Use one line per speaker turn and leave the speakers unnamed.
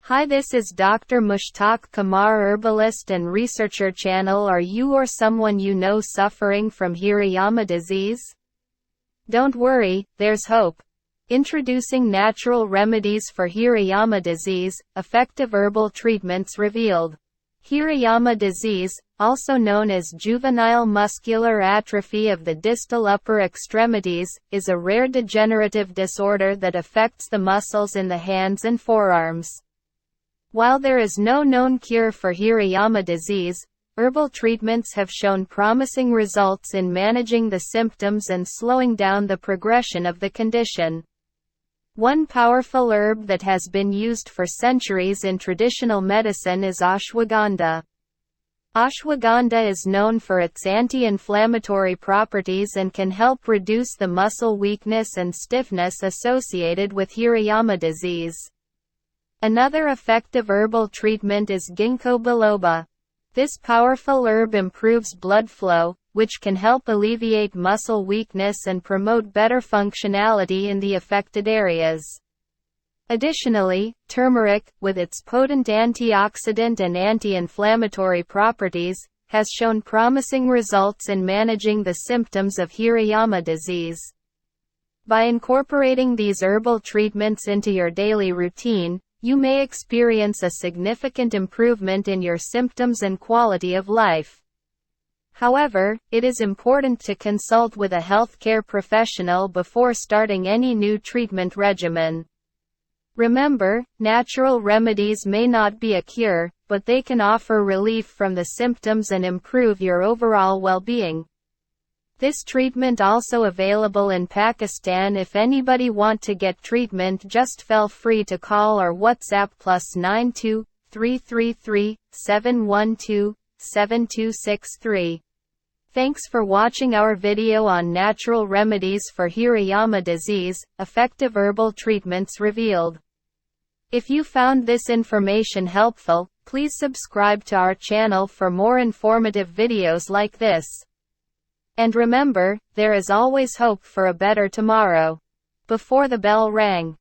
Hi, this is Dr. Mushtaque Qamar, herbalist and researcher channel. Are you or someone you know suffering from Hirayama disease? Don't worry, there's hope. Introducing natural remedies for Hirayama disease, effective herbal treatments revealed. Hirayama disease, also known as juvenile muscular atrophy of the distal upper extremities, is a rare degenerative disorder that affects the muscles in the hands and forearms. While there is no known cure for Hirayama disease, herbal treatments have shown promising results in managing the symptoms and slowing down the progression of the condition. One powerful herb that has been used for centuries in traditional medicine is ashwagandha. Ashwagandha is known for its anti-inflammatory properties and can help reduce the muscle weakness and stiffness associated with Hirayama disease. Another effective herbal treatment is ginkgo biloba. This powerful herb improves blood flow, which can help alleviate muscle weakness and promote better functionality in the affected areas. Additionally, turmeric, with its potent antioxidant and anti-inflammatory properties, has shown promising results in managing the symptoms of Hirayama disease. By incorporating these herbal treatments into your daily routine, you may experience a significant improvement in your symptoms and quality of life. However, it is important to consult with a healthcare professional before starting any new treatment regimen. Remember, natural remedies may not be a cure, but they can offer relief from the symptoms and improve your overall well-being. This treatment also available in Pakistan. If anybody want to get treatment, just feel free to call or WhatsApp +92 333 712 7263. Thanks for watching our video on natural remedies for Hirayama disease, effective herbal treatments revealed. If you found this information helpful, please subscribe to our channel for more informative videos like this. And remember, there is always hope for a better tomorrow. Before the bell rang,